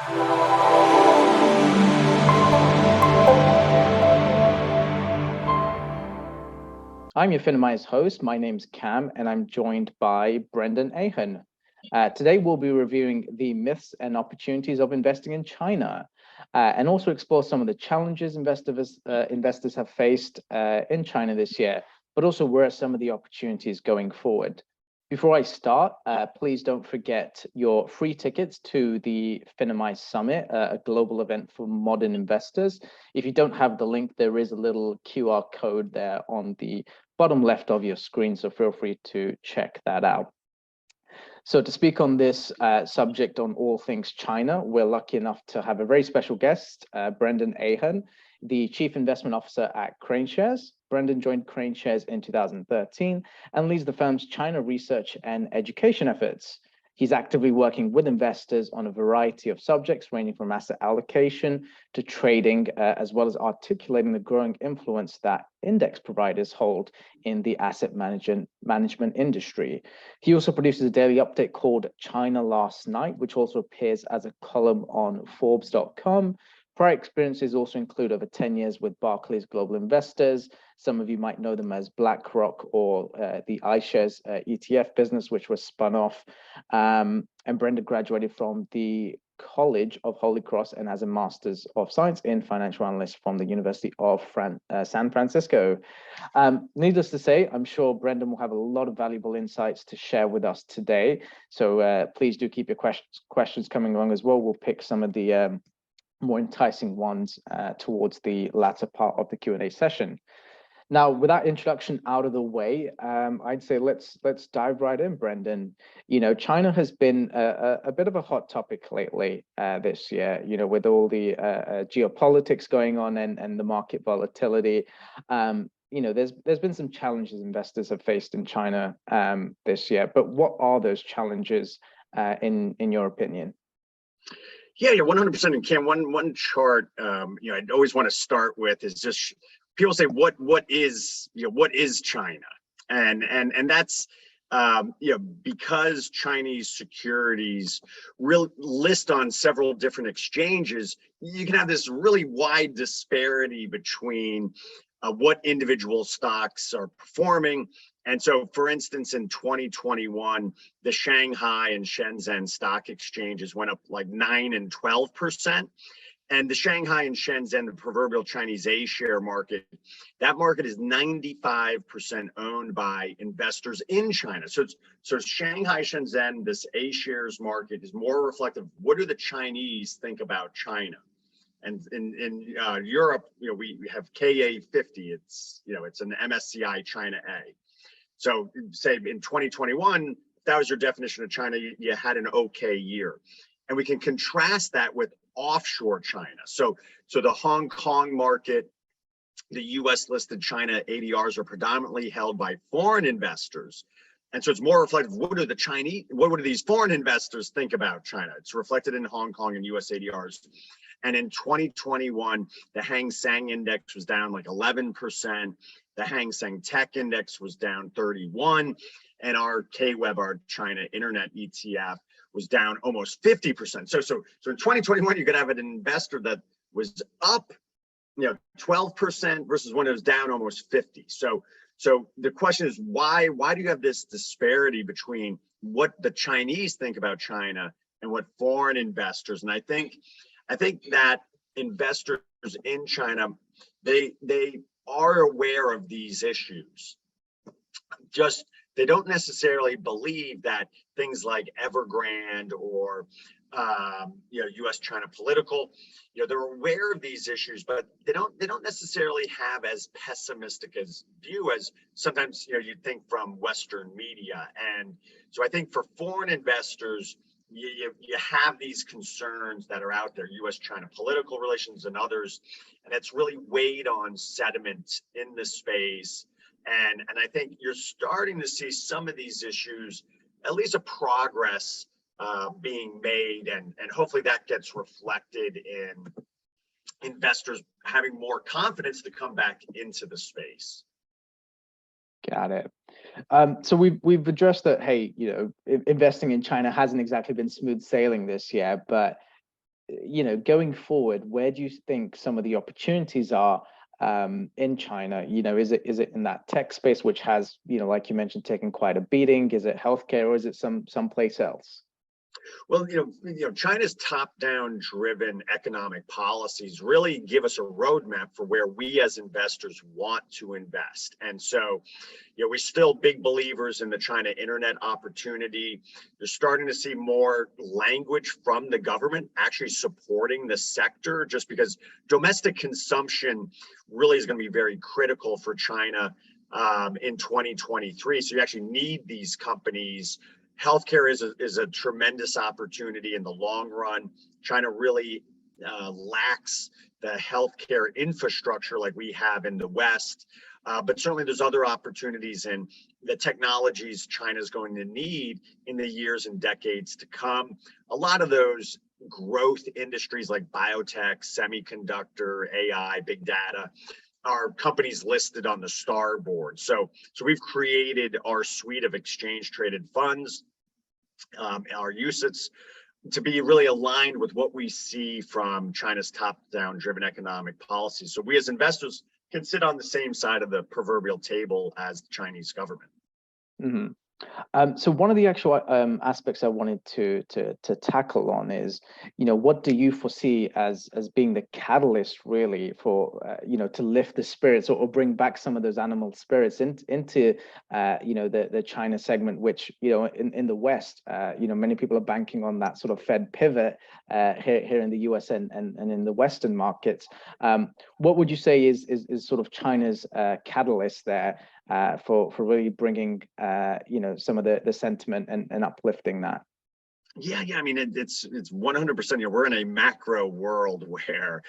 I'm your Finimize host. My name's Cam, and I'm joined by Brendan Ahern. Today, we'll be reviewing the myths and opportunities of investing in China, and also explore some of the challenges investors have faced in China this year, but also where are some of the opportunities going forward. Before I start, please don't forget your free tickets to the Finimize Summit, a global event for modern investors. If you don't have the link, there is a little QR code there on the bottom left of your screen, so feel free to check that out. So to speak on this subject on all things China, we're lucky enough to have a very special guest, Brendan Ahern, the Chief Investment Officer at CraneShares. Brendan joined CraneShares in 2013 and leads the firm's China research and education efforts. He's actively working with investors on a variety of subjects, ranging from asset allocation to trading, as well as articulating the growing influence that index providers hold in the asset management industry. He also produces a daily update called China Last Night, which also appears as a column on Forbes.com. Prior experiences also include over 10 years with Barclays Global Investors. Some of you might know them as BlackRock or the iShares ETF business, which was spun off. And Brenda graduated from the College of Holy Cross and has a Master's of Science in Financial Analyst from the University of San Francisco. Needless to say, I'm sure Brendan will have a lot of valuable insights to share with us today. So please do keep your questions coming along as well. We'll pick some of the more enticing ones towards the latter part of the Q&A session. Now, with that introduction out of the way, I'd say let's dive right in, Brendan. You know, China has been a bit of a hot topic lately this year, you know, with all the geopolitics going on and the market volatility. You know, there's been some challenges investors have faced in China this year, but what are those challenges in your opinion? Yeah, you're 100%. And Cam, one chart, you know, I'd always want to start with is just people say what is China, and that's you know, because Chinese securities list on several different exchanges, you can have this really wide disparity between what individual stocks are performing. And so, for instance, in 2021, the Shanghai and Shenzhen stock exchanges went up like 9% and 12%. And the Shanghai and Shenzhen, the proverbial Chinese A-share market, that market is 95% owned by investors in China. So Shanghai, Shenzhen, this A-shares market is more reflective. What do the Chinese think about China? And in Europe, you know, we have KA50. It's, you know, it's an MSCI China A. So say in 2021, if that was your definition of China, you had an okay year. And we can contrast that with offshore China. So the Hong Kong market, the US listed China ADRs are predominantly held by foreign investors. And so it's more reflective. What do these foreign investors think about China? It's reflected in Hong Kong and US ADRs. And in 2021, the Hang Seng index was down like 11%. The Hang Seng Tech Index was down 31%, and our KWEB, our China Internet ETF, was down almost 50%. So in 2021, you could have an investor that was up, you know, 12% versus one that was down almost 50%. So the question is, why do you have this disparity between what the Chinese think about China and what foreign investors? And I think that investors in China, they are aware of these issues. Just they don't necessarily believe that things like Evergrande or you know, U.S.-China political, you know, they're aware of these issues, but they don't necessarily have as pessimistic as view as sometimes, you know, you'd think from Western media. And so I think for foreign investors, you have these concerns that are out there, U.S.-China political relations and others, and it's really weighed on sentiment in the space. And I think you're starting to see some of these issues, at least a progress being made, and hopefully that gets reflected in investors having more confidence to come back into the space. Got it. So we've addressed that, hey, you know, investing in China hasn't exactly been smooth sailing this year, but going forward, where do you think some of the opportunities are in China? Is it in that tech space, which has, like you mentioned, taken quite a beating? Is it healthcare, or is it someplace else? Well, China's top-down driven economic policies really give us a roadmap for where we as investors want to invest. And so, we're still big believers in the China internet opportunity. You're starting to see more language from the government actually supporting the sector, just because domestic consumption really is going to be very critical for China in 2023. So you actually need these companies. Healthcare is a tremendous opportunity in the long run. China really lacks the healthcare infrastructure like we have in the West. But certainly there's other opportunities in the technologies China's going to need in the years and decades to come. A lot of those growth industries like biotech, semiconductor, AI, big data, are companies listed on the STAR board. So we've created our suite of exchange traded funds, our UCITS, to be really aligned with what we see from China's top-down driven economic policy. So we as investors can sit on the same side of the proverbial table as the Chinese government. Mm-hmm. So one of the actual aspects I wanted to tackle on is, what do you foresee as being the catalyst really for, to lift the spirits or bring back some of those animal spirits into the China segment, which, in the West, many people are banking on that sort of Fed pivot here in the US and in the Western markets. What would you say is sort of China's catalyst there for really bringing some of the sentiment and uplifting that? Yeah. I mean, it's 100%. We're in a macro world where,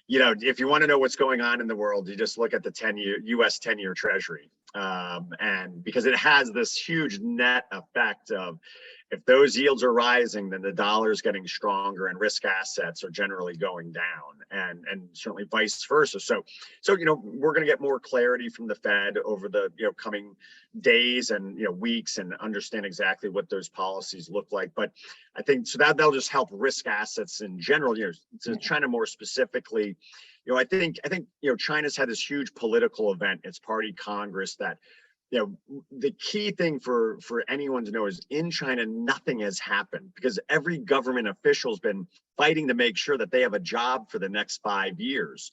if you want to know what's going on in the world, you just look at the U.S. 10-year Treasury, and because it has this huge net effect of, if those yields are rising, then the dollar is getting stronger and risk assets are generally going down, and certainly vice versa. So we're going to get more clarity from the Fed over the coming days and weeks, and understand exactly what those policies look like. But I think so that'll just help risk assets in general. To China more specifically, I think China's had this huge political event, its party Congress, that the key thing for anyone to know is, in China, nothing has happened, because every government official has been fighting to make sure that they have a job for the next 5 years.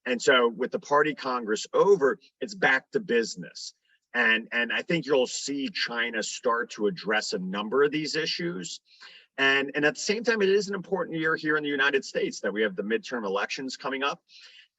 And so with the party Congress over, it's back to business. And I think you'll see China start to address a number of these issues. And at the same time, it is an important year here in the United States that we have the midterm elections coming up.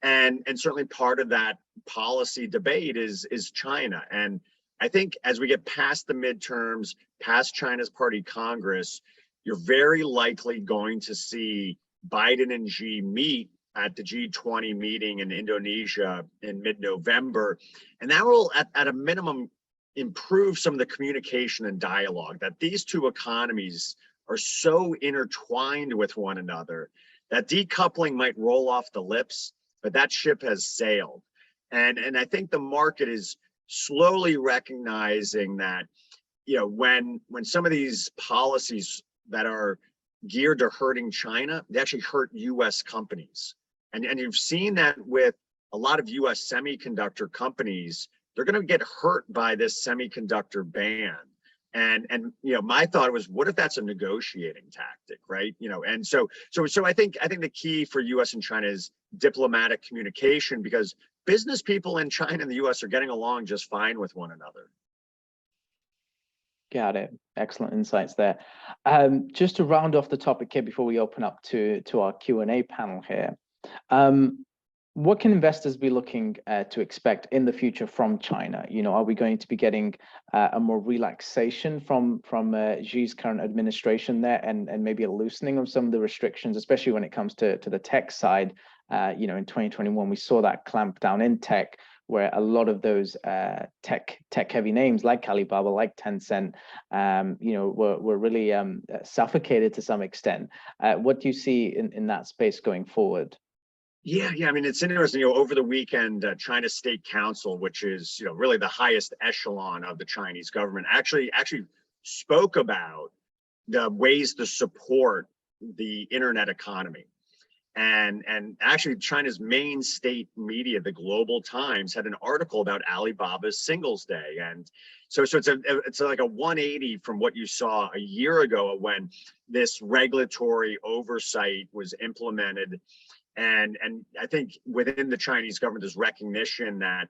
And certainly part of that policy debate is China. And I think as we get past the midterms, past China's party Congress, you're very likely going to see Biden and Xi meet at the G20 meeting in Indonesia in mid-November. And that will, at a minimum, improve some of the communication and dialogue, that these two economies are so intertwined with one another that decoupling might roll off the lips, but that ship has sailed. And I think the market is slowly recognizing that, when some of these policies that are geared to hurting China, they actually hurt US companies. And you've seen that with a lot of US semiconductor companies. They're going to get hurt by this semiconductor ban. And my thought was, what if that's a negotiating tactic, right? And so I think the key for US and China is diplomatic communication, because business people in China and the US are getting along just fine with one another. Got it. Excellent insights there. Just to round off the topic here before we open up to our Q&A panel here. What can investors be looking to expect in the future from China? Are we going to be getting a more relaxation from Xi's current administration there, and maybe a loosening of some of the restrictions, especially when it comes to the tech side? In 2021, we saw that clamp down in tech, where a lot of those tech heavy names like Alibaba, like Tencent, were really suffocated to some extent. What do you see in that space going forward? Yeah. I mean, it's interesting. Over the weekend, China State Council, which is really the highest echelon of the Chinese government, actually spoke about the ways to support the internet economy. And actually, China's main state media, the Global Times, had an article about Alibaba's Singles Day, and so it's like a 180 from what you saw a year ago when this regulatory oversight was implemented, and I think within the Chinese government there's recognition that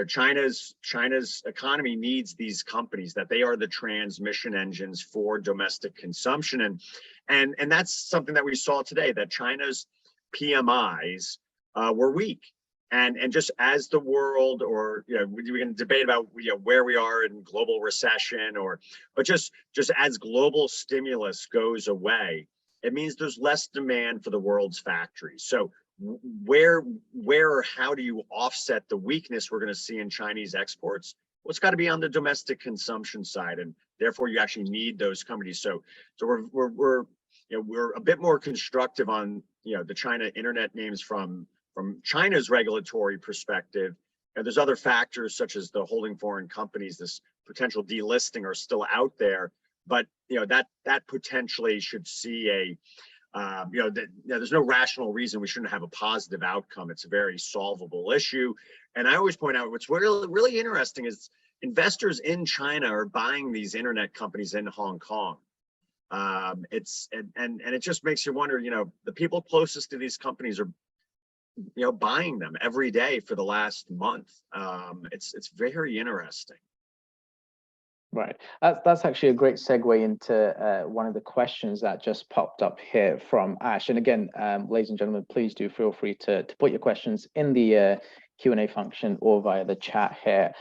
China's economy needs these companies, that they are the transmission engines for domestic consumption, and that's something that we saw today, that China's PMIs were weak, and just as the world, or we can debate about where we are in global recession, but just as global stimulus goes away, it means there's less demand for the world's factories. So where or how do you offset the weakness we're going to see in Chinese exports? Well, it's got to be on the domestic consumption side, and therefore you actually need those companies. So we're a bit more constructive on the China internet names from China's regulatory perspective. And there's other factors such as the holding foreign companies, this potential delisting, are still out there, but that potentially should see there's no rational reason we shouldn't have a positive outcome. It's a very solvable issue. And I always point out what's really interesting is investors in China are buying these internet companies in Hong Kong. And it just makes you wonder, the people closest to these companies are buying them every day for the last month. It's very interesting. Right. That's actually a great segue into one of the questions that just popped up here from Ash. And again, ladies and gentlemen, please do feel free to put your questions in the Q&A function or via the chat here.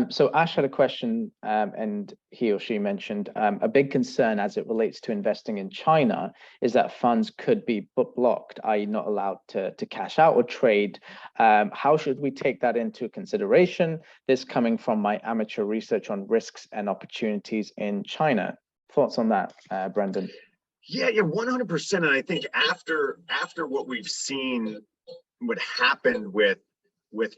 So Ash had a question, and he or she mentioned a big concern as it relates to investing in China is that funds could be blocked, i.e. not allowed to cash out or trade. How should we take that into consideration? This coming from my amateur research on risks and opportunities in China. Thoughts on that, Brendan? Yeah, 100%. And I think after what we've seen, what happened with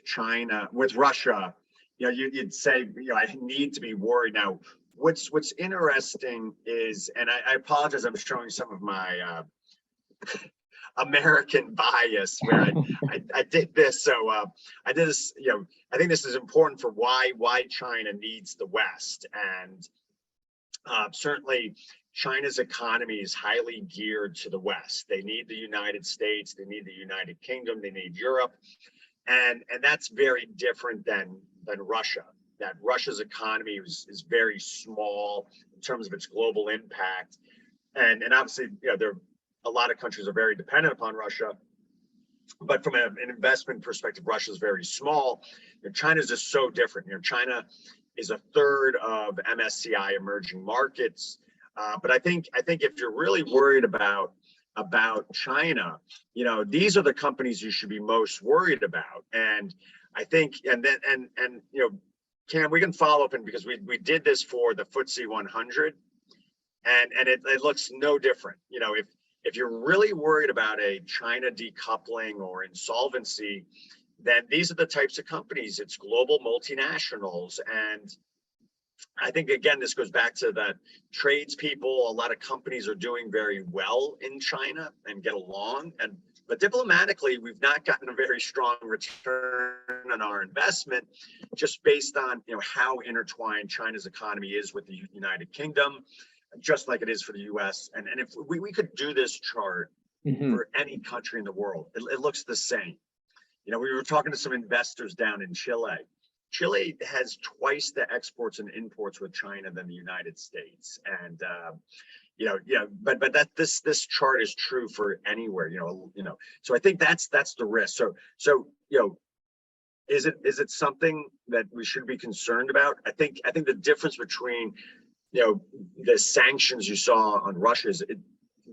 China, with Russia, you'd say, I need to be worried now. What's interesting is, and I apologize, I'm showing some of my American bias where I did this. So I did this, I think this is important for why China needs the West. And certainly China's economy is highly geared to the West. They need the United States, they need the United Kingdom, they need Europe. And that's very different than Russia. That Russia's economy is very small in terms of its global impact, and obviously, there a lot of countries are very dependent upon Russia. But from an investment perspective, Russia is very small. China is just so different. China is a third of MSCI emerging markets. But I think if you're really worried about China, these are the companies you should be most worried about. And I think, and Cam, we can follow up, and because we did this for the FTSE 100, and it looks no different. If you're really worried about a China decoupling or insolvency, then these are the types of companies. It's global multinationals. And I think, again, this goes back to that tradespeople. A lot of companies are doing very well in China and get along. But diplomatically, we've not gotten a very strong return on our investment, just based on how intertwined China's economy is with the United Kingdom, just like it is for the U.S. And if we could do this chart for any country in the world, it looks the same. We were talking to some investors down in Chile. Chile has twice the exports and imports with China than the United States, and but that this chart is true for anywhere. So I think that's the risk. So is it something that we should be concerned about? I think the difference between the sanctions you saw on Russia is,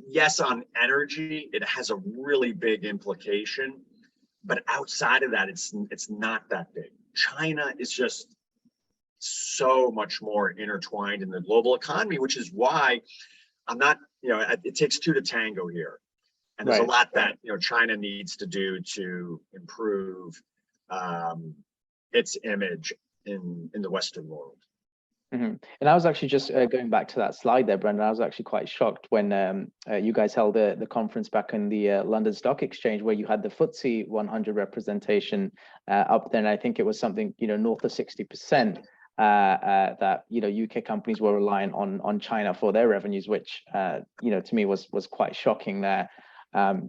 yes, on energy, it has a really big implication, but outside of that, it's not that big. China is just so much more intertwined in the global economy, which is why I'm not, it takes two to tango here. And there's a lot that, China needs to do to improve its image in the Western world. And I was actually just going back to that slide there, Brendan. I was actually quite shocked when you guys held the conference back in the London Stock Exchange, where you had the FTSE 100 representation up there. And I think it was something, north of 60% that, UK companies were relying on China for their revenues, which, to me was quite shocking there,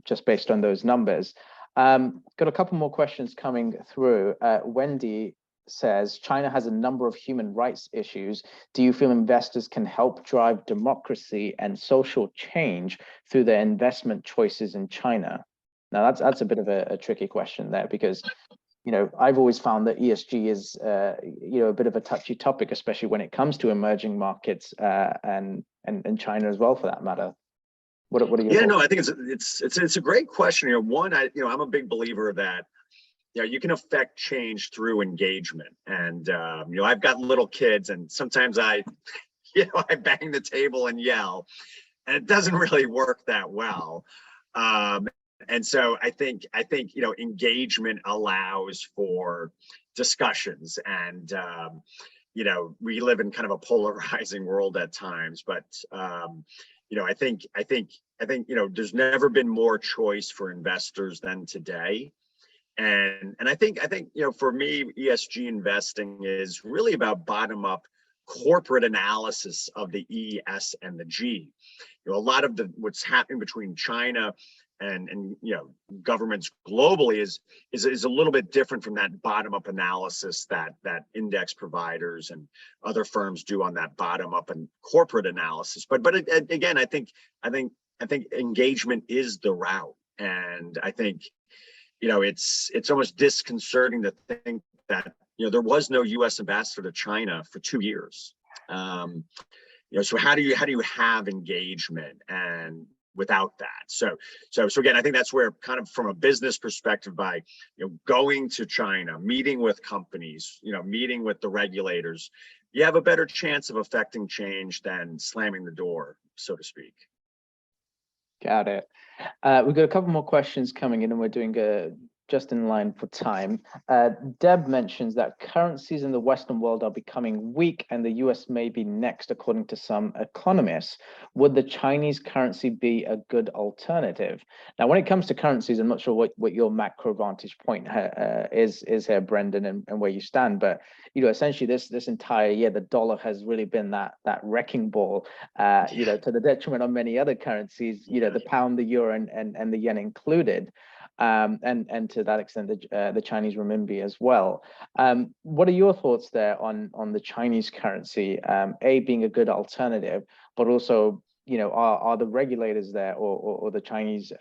just based on those numbers. Got a couple more questions coming through. Wendy says, China has a number of human rights issues. Do you feel investors can help drive democracy and social change through their investment choices in China? Now, that's a bit of a tricky question there, because I've always found that ESG is a bit of a touchy topic, especially when it comes to emerging markets and China as well, for that matter. What are your thoughts? No, I think it's a great question. One, I'm a big believer that you can affect change through engagement. And, I've got little kids, and sometimes I bang the table and yell, and it doesn't really work that well. And so I think, engagement allows for discussions, and, we live in kind of a polarizing world at times, but, I think, there's never been more choice for investors than today. And I think, for me, ESG investing is really about bottom up corporate analysis of the E, S, and the G. A lot of what's happening between China and governments globally is a little bit different from that bottom up analysis that index providers and other firms do on that bottom up and corporate analysis. But again, I think engagement is the route, and I think it's almost disconcerting to think that there was no U.S. ambassador to China for 2 years. So how do you have engagement and without that? So again, I think that's where, kind of from a business perspective, by going to China, meeting with companies, meeting with the regulators, you have a better chance of affecting change than slamming the door, so to speak. Got it. We've got a couple more questions coming in, and we're doing just in line for time. Deb mentions that currencies in the Western world are becoming weak, and the US may be next, according to some economists. Would the Chinese currency be a good alternative? Now, when it comes to currencies, I'm not sure what your macro vantage point is here, Brendan, and where you stand. But essentially, this entire year, the dollar has really been that wrecking ball, to the detriment of many other currencies. The pound, the euro, and the yen included. And to that extent, the Chinese renminbi as well. What are your thoughts there on the Chinese currency, being a good alternative, but also, are the regulators there or the Chinese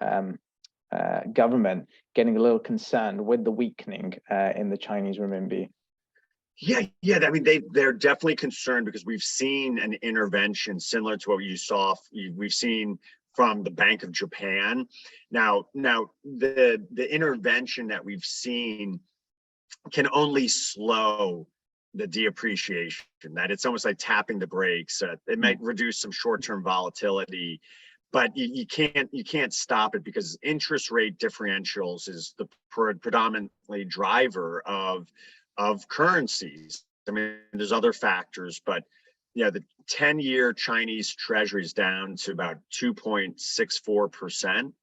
government getting a little concerned with the weakening in the Chinese renminbi? Yeah. I mean, they're definitely concerned, because we've seen an intervention similar to what we've seen from the Bank of Japan. Now the intervention that we've seen can only slow the depreciation. That it's almost like tapping the brakes. It might reduce some short-term volatility, but you can't stop it, because interest rate differentials is the predominantly driver of currencies. I mean, there's other factors, but the 10-year Chinese treasury is down to about 2.64%,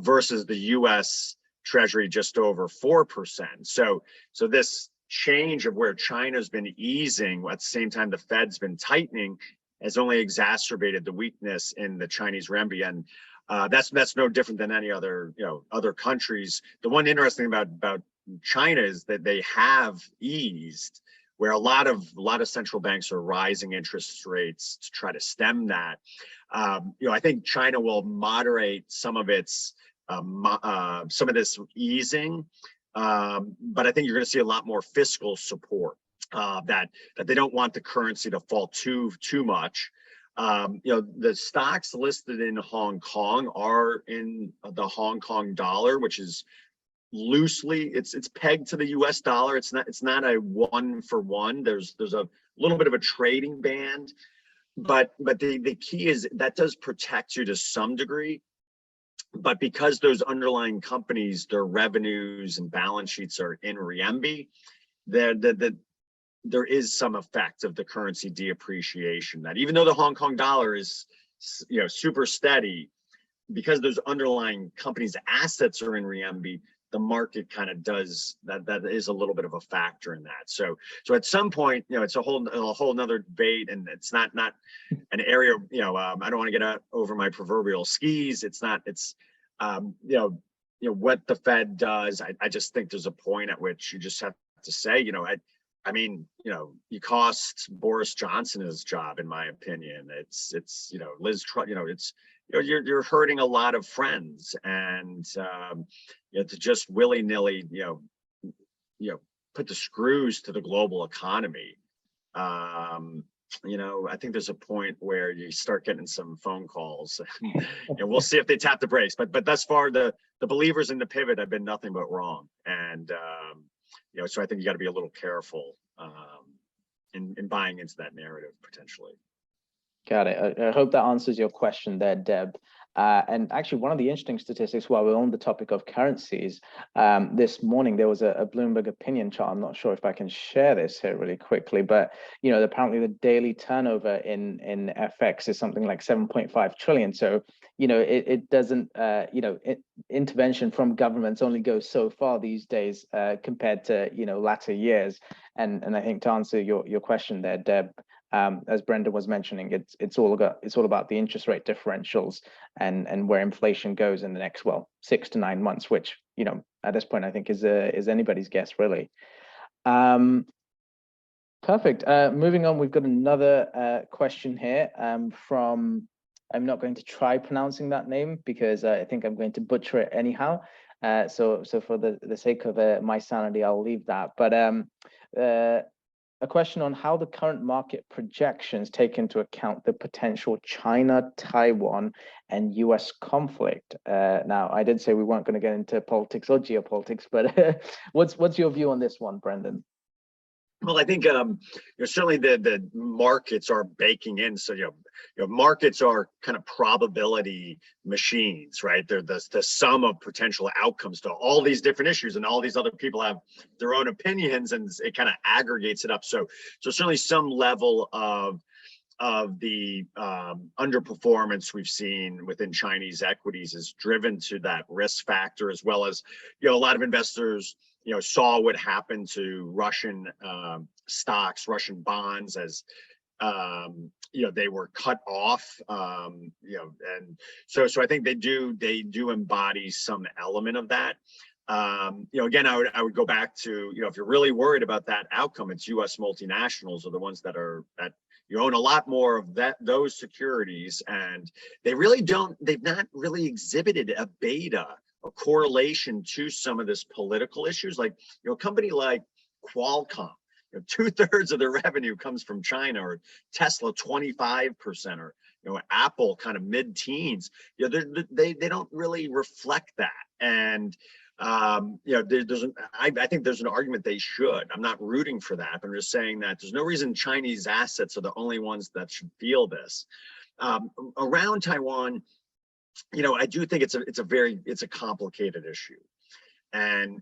versus the US treasury just over 4%. So this change of where China's been easing at the same time the Fed's been tightening has only exacerbated the weakness in the Chinese renminbi. And that's no different than any other other countries. The one interesting thing about China is that they have eased, where a lot of central banks are rising interest rates to try to stem that. I think China will moderate some of its some of this easing, but I think you're going to see a lot more fiscal support. That they don't want the currency to fall too much. The stocks listed in Hong Kong are in the Hong Kong dollar, which is loosely it's pegged to the US dollar. It's not a 1-for-1. There's a little bit of a trading band, but the key is that does protect you to some degree. But because those underlying companies, their revenues and balance sheets are in renminbi, the there is some effect of the currency deappreciation, that even though the Hong Kong dollar is, super steady, because those underlying companies' assets are in renminbi, the market kind of does that. That is a little bit of a factor in that. So at some point, it's a whole nother debate, and it's not an area. I don't want to get out over my proverbial skis. It's not. It's what the Fed does. I just think there's a point at which you just have to say, you cost Boris Johnson his job, in my opinion. It's Liz Truss. You're hurting a lot of friends, and to just willy-nilly put the screws to the global economy. I think there's a point where you start getting some phone calls. We'll see if they tap the brakes, but thus far the believers in the pivot have been nothing but wrong, and so I think you got to be a little careful in buying into that narrative potentially. Got it. I hope that answers your question there, Deb. And actually, one of the interesting statistics while we're on the topic of currencies, this morning there was a Bloomberg opinion chart. I'm not sure if I can share this here really quickly, but apparently the daily turnover in FX is something like 7.5 trillion. So it doesn't intervention from governments only goes so far these days compared to latter years. And I think to answer your question there, Deb, as Brendan was mentioning, it's all about the interest rate differentials and where inflation goes in the next 6 to 9 months, which at this point I think is anybody's guess really. Perfect. Moving on, we've got another question here from. I'm not going to try pronouncing that name because I think I'm going to butcher it anyhow. So for the sake of my sanity, I'll leave that. But a question on how the current market projections take into account the potential China, Taiwan, and US conflict. Now, I did say we weren't going to get into politics or geopolitics, but what's your view on this one, Brendan? Well, I think certainly the markets are baking in. So markets are kind of probability machines, right? They're the sum of potential outcomes to all these different issues, and all these other people have their own opinions, and it kind of aggregates it up. So certainly some level of the underperformance we've seen within Chinese equities is driven to that risk factor, as well as a lot of investors saw what happened to Russian stocks, Russian bonds, as they were cut off, and so I think they do embody some element of that. Again, I would go back to if you're really worried about that outcome, it's U.S. multinationals are the ones that you own a lot more of those securities, and they've not really exhibited a beta, a correlation to some of this political issues. Like a company like Qualcomm, 2/3 of their revenue comes from China, or Tesla 25%, or Apple kind of mid-teens. They don't really reflect that, and I think there's an argument they should. I'm not rooting for that, but I'm just saying that there's no reason Chinese assets are the only ones that should feel this. Around Taiwan, I do think it's a complicated issue. And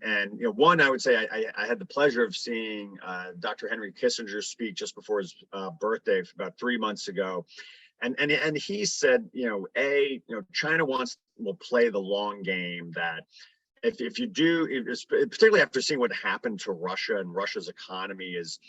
one, I would say I had the pleasure of seeing Dr. Henry Kissinger speak just before his birthday about 3 months ago. And he said, China will play the long game, that if you do, particularly after seeing what happened to Russia and Russia's economy, is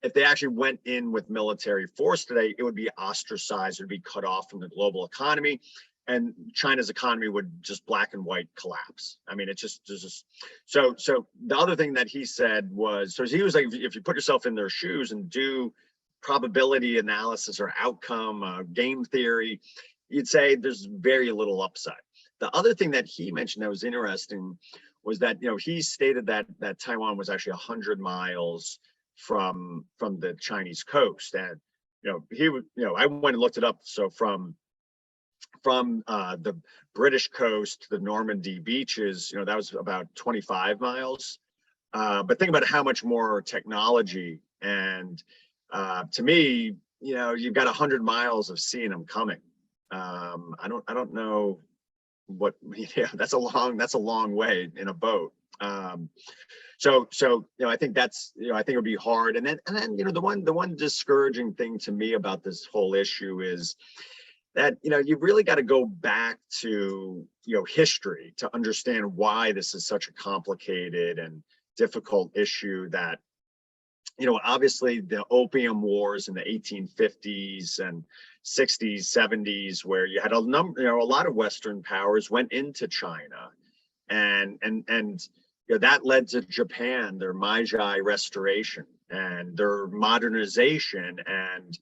if they actually went in with military force today, it would be ostracized, it would be cut off from the global economy, and China's economy would just black and white collapse. I mean, so the other thing that he said was, so he was like, if you put yourself in their shoes and do probability analysis or outcome game theory, you'd say there's very little upside. The other thing that he mentioned that was interesting was that he stated that Taiwan was actually 100 miles from the Chinese coast, and I went and looked it up. So from the British coast to the Normandy beaches, that was about 25 miles. But think about how much more technology, and to me, you've got 100 miles of seeing them coming. I don't know what. That's a long way in a boat. So I think that's, I think it would be hard. And then the one discouraging thing to me about this whole issue is that you really got to go back to history to understand why this is such a complicated and difficult issue. That obviously the opium wars in the 1850s and 60s, 70s, where you had a lot of Western powers went into China, and that led to Japan, their Meiji Restoration and their modernization, and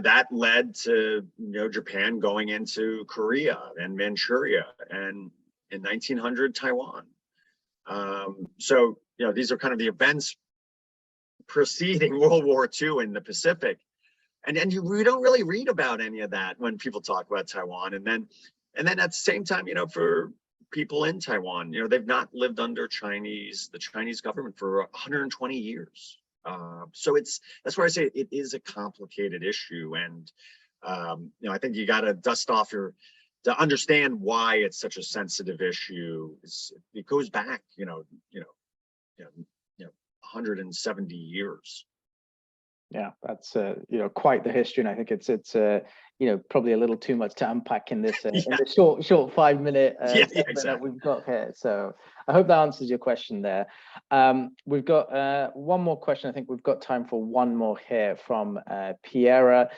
that led to Japan going into Korea and Manchuria, and in 1900 Taiwan. So these are kind of the events preceding World War II in the Pacific, and we don't really read about any of that when people talk about Taiwan. And then at the same time, for people in Taiwan, they've not lived under the Chinese government for 120 years. So that's where I say it is a complicated issue, and I think you got to dust off to understand why it's such a sensitive issue. It goes back, 170 years. Yeah, that's quite the history, and I think it's probably a little too much to unpack in this in the short 5 minute exactly. that we've got here. So I hope that answers your question there. We've got one more question. I think we've got time for one more here from Piera.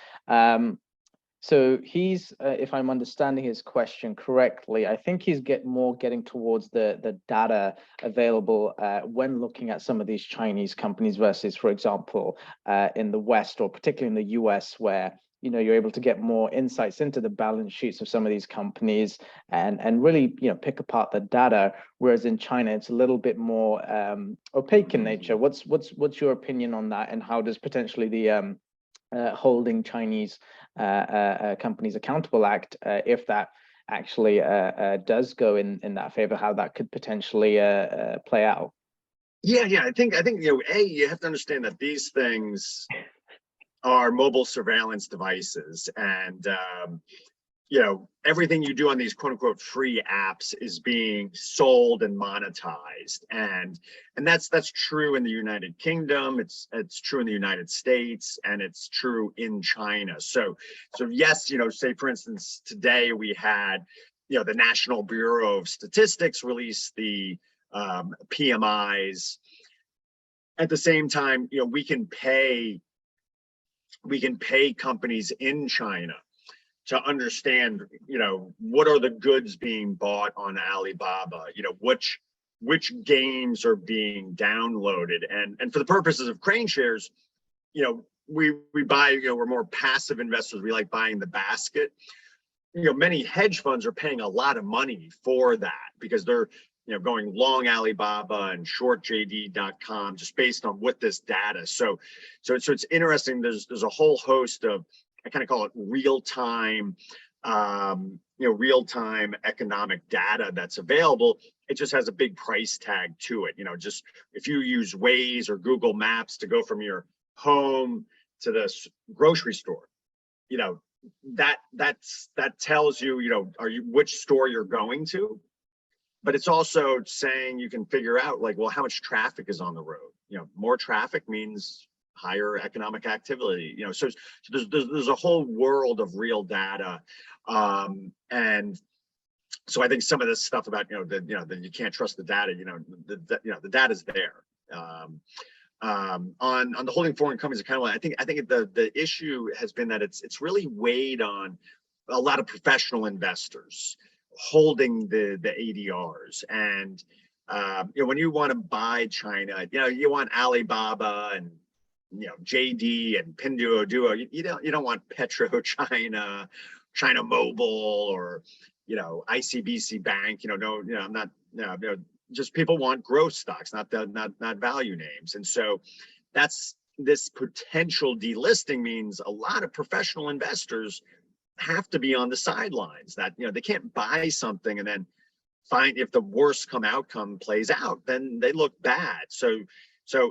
So he's, if I'm understanding his question correctly, I think he's getting towards the data available when looking at some of these Chinese companies versus, for example, in the West, or particularly in the US, where you're able to get more insights into the balance sheets of some of these companies and really pick apart the data. Whereas in China, it's a little bit more opaque in nature. What's your opinion on that, and how does potentially the Holding Chinese Companies Accountable Act, if that actually does go in that favor, how that could potentially play out? Yeah. I think you have to understand that these things are mobile surveillance devices, and everything you do on these quote unquote free apps is being sold and monetized, and that's true in the United Kingdom, it's true in the United States, and it's true in China. So yes, say for instance today we had the National Bureau of Statistics release the PMIs. At the same time, we can pay companies in China to understand, what are the goods being bought on Alibaba, which games are being downloaded. And for the purposes of Crane shares, we buy, we're more passive investors. We like buying the basket. Many hedge funds are paying a lot of money for that because they're, going long Alibaba and short JD.com just based on what this data. So it's interesting. There's a whole host of, I kind of call it real-time, real-time economic data that's available. It just has a big price tag to it. Just if you use Waze or Google Maps to go from your home to the grocery store, that tells you, which store you're going to. But it's also saying you can figure out how much traffic is on the road. More traffic means higher economic activity. So there's a whole world of real data, and so I think some of this stuff about that you can't trust the data. The data's there. On the holding foreign companies accountable, I think the issue has been that it's really weighed on a lot of professional investors holding the ADRs, and when you want to buy China, you want Alibaba and JD and Pinduoduo. You don't want PetroChina, China Mobile, or ICBC Bank. I'm not. Just people want growth stocks, not value names, and so that's this potential delisting means a lot of professional investors have to be on the sidelines. That they can't buy something and then find if the worst outcome plays out, then they look bad. So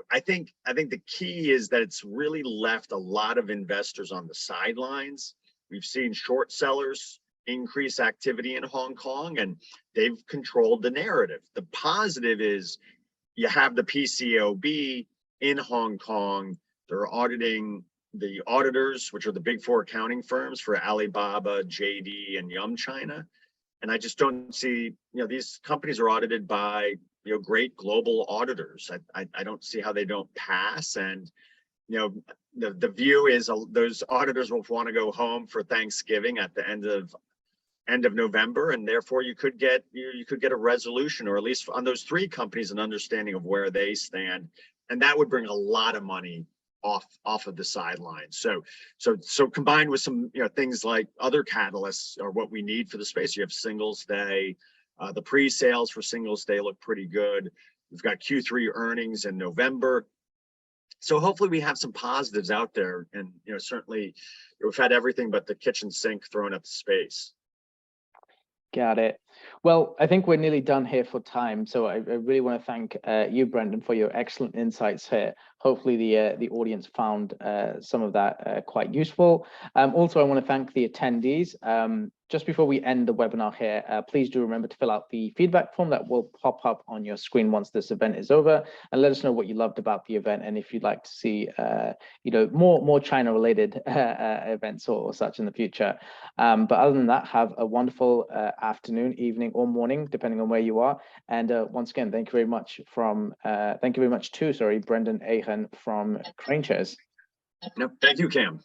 I think the key is that it's really left a lot of investors on the sidelines. We've seen short sellers increase activity in Hong Kong, and they've controlled the narrative. The positive is you have the PCAOB in Hong Kong. They're auditing the auditors, which are the big four accounting firms for Alibaba, JD, and Yum China. And I just don't see, these companies are audited by, great global auditors. I don't see how they don't pass. And, the view is those auditors will want to go home for Thanksgiving at the end of November, and therefore you could get a resolution, or at least on those three companies, an understanding of where they stand, and that would bring a lot of money off of the sidelines. So combined with some things like other catalysts are what we need for the space. You have Singles Day, the pre-sales for Singles Day look pretty good. We've got Q3 earnings in November. So hopefully we have some positives out there, and certainly we've had everything but the kitchen sink thrown at the space. Got it. Well, I think we're nearly done here for time. So I really want to thank you, Brendan, for your excellent insights here. Hopefully the audience found some of that quite useful. Also, I want to thank the attendees. Just before we end the webinar here, please do remember to fill out the feedback form that will pop up on your screen once this event is over, and let us know what you loved about the event, and if you'd like to see more China related events or such in the future. But other than that, have a wonderful afternoon, evening, or morning, depending on where you are. And once again, thank you very much to Brendan Ahern from Currencies. No, thank you, Cam.